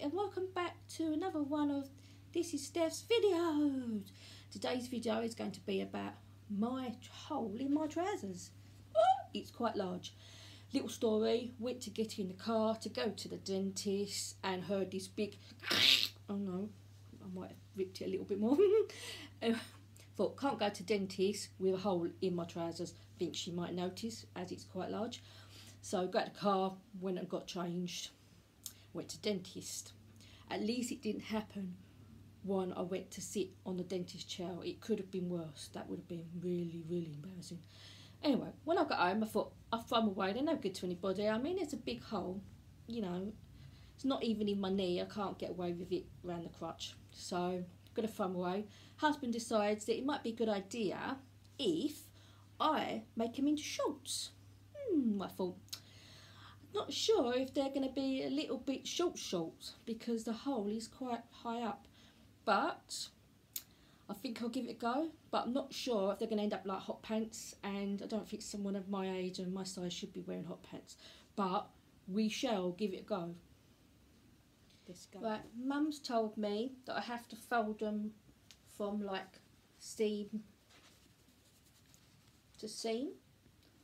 and welcome back to another one of This is Steph's videos. Today's video is going to be about my hole in my trousers. It's quite large. Little story, went to get in the car to go to the dentist and heard this big oh no, I might have ripped it a little bit more. Thought, can't go to dentist with a hole in my trousers. Think she might notice as it's quite large. So got the car, went and got changed. Went to dentist. At least it didn't happen when I went to sit on the dentist chair. It could have been worse. That would have been really, really embarrassing. Anyway, when I got home, I thought, I'll throw them away. They're no good to anybody. I mean, it's a big hole. You know, it's not even in my knee. I can't get away with it around the crotch. So, I'm going to throw them away. Husband decides that it might be a good idea if I make them into shorts. I thought, not sure if they're going to be a little bit short because the hole is quite high up, but I think I'll give it a go. But I'm not sure if they're going to end up like hot pants, and I don't think someone of my age and my size should be wearing hot pants, but we shall give it a go. Let's go. Right, Mum's told me that I have to fold them from like seam to seam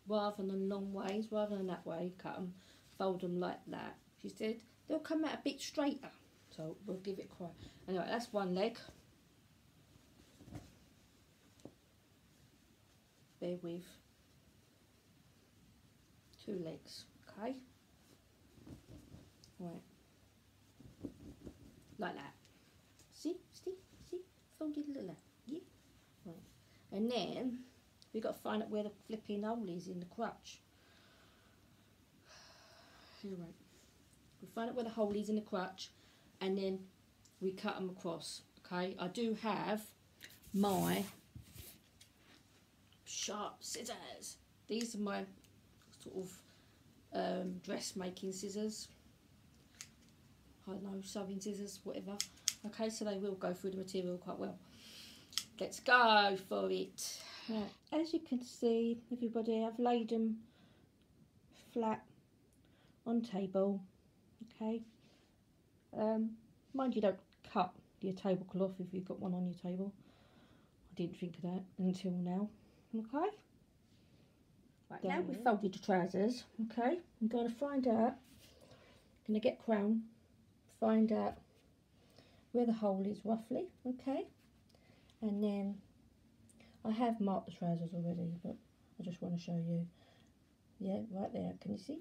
rather than long ways, rather than that way, cut them. Fold them like that. She said they'll come out a bit straighter, so we'll give it quite. Anyway, that's one leg. Bear with. Two legs, okay. Right, like that. See, folded like that. Yeah. Right, and then we got to find out where the flipping hole is in the crotch. Anyway, we find out where the hole is in the crotch, and then we cut them across. Okay, I do have my sharp scissors. These are my sort of dressmaking scissors. I don't know, sewing scissors, whatever. Okay, so they will go through the material quite well. Let's go for it. Right, as you can see, everybody, I've laid them flat on table. Okay, mind you, don't cut your tablecloth if you've got one on your table. I didn't think of that until now. Okay, right, now we've folded the trousers. Okay, I'm going to find out, going to get crown, find out where the hole is roughly. Okay, and then I have marked the trousers already, but I just want to show you. Yeah, right there, can you see?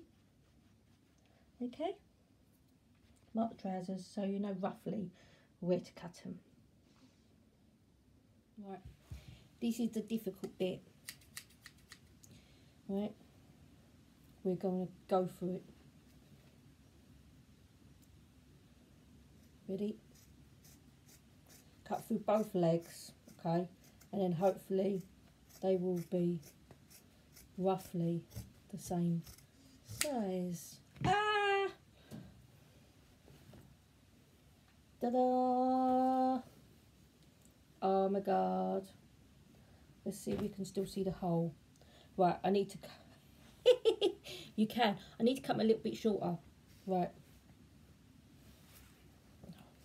Okay, mark the trousers so you know roughly where to cut them. Right, this is the difficult bit. Right, we're going to go through it. Ready? Cut through both legs, okay, and then hopefully they will be roughly the same size. Ta-da! Oh my god. Let's see if we can still see the hole. Right, I need to you can. I need to cut them a little bit shorter. Right.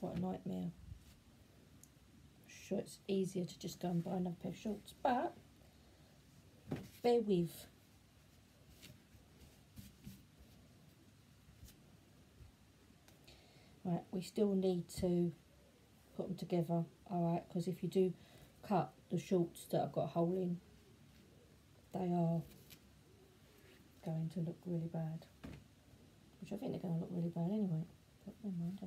What a nightmare. I'm sure it's easier to just go and buy another pair of shorts, but bear with. Right, we still need to put them together, alright, because if you do cut the shorts that I've got a hole in, they are going to look really bad. Which I think they're going to look really bad anyway, but never mind.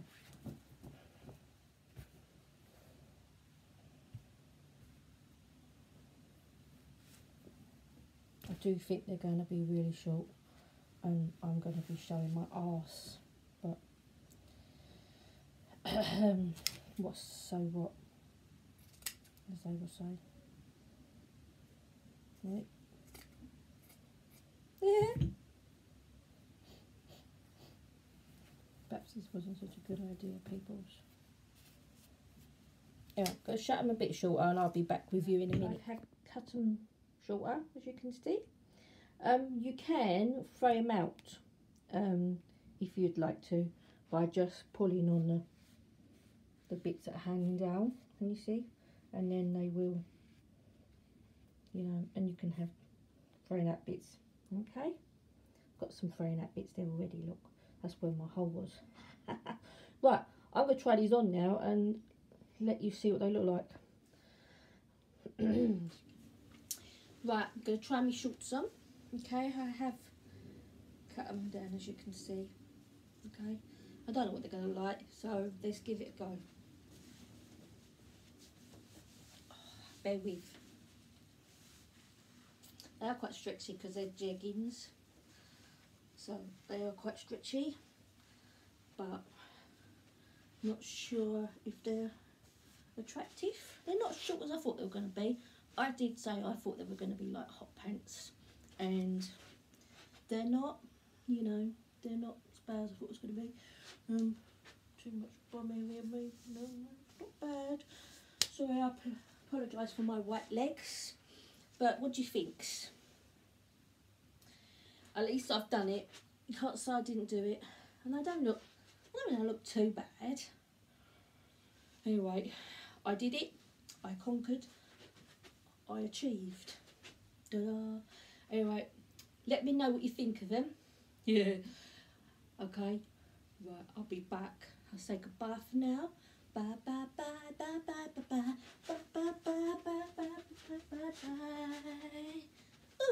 I do think they're going to be really short, and I'm going to be showing my arse, but what's so what? As they will say. Right. Yeah. Perhaps this wasn't such a good idea, peoples. Anyway, go shut them a bit shorter and I'll be back with you in a minute. I have cut them shorter, as you can see. You can fray them out if you'd like to, by just pulling on the bits that are hanging down, can you see? And then they will, you know, and you can have thrown out bits. Okay, got some thrown out bits there already, look, that's where my hole was. Right, I'm going to try these on now and let you see what they look like. Right, I'm going to try my shorts on. Okay, I have cut them down as you can see. Okay, I don't know what they're going to look like, so let's give it a go. Bear with. They are quite stretchy because they're jeggings, so they are quite stretchy, but not sure if they're attractive. They're not as short as I thought they were going to be. I did say I thought they were going to be like hot pants, and they're not, you know, they're not as bad as I thought it was going to be. Too much bum area, me, no, not bad. Sorry, I apologise for my white legs, but what do you think? At least I've done it. You can't say I didn't do it, and I don't look too bad. Anyway, I did it. I conquered. I achieved. Ta-da! Anyway, let me know what you think of them. Yeah. Okay. Right, I'll be back. I'll say goodbye for now. Bye bye bye bye bye bye bye bye bye bye bye bye bye bye bye.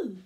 Ooh.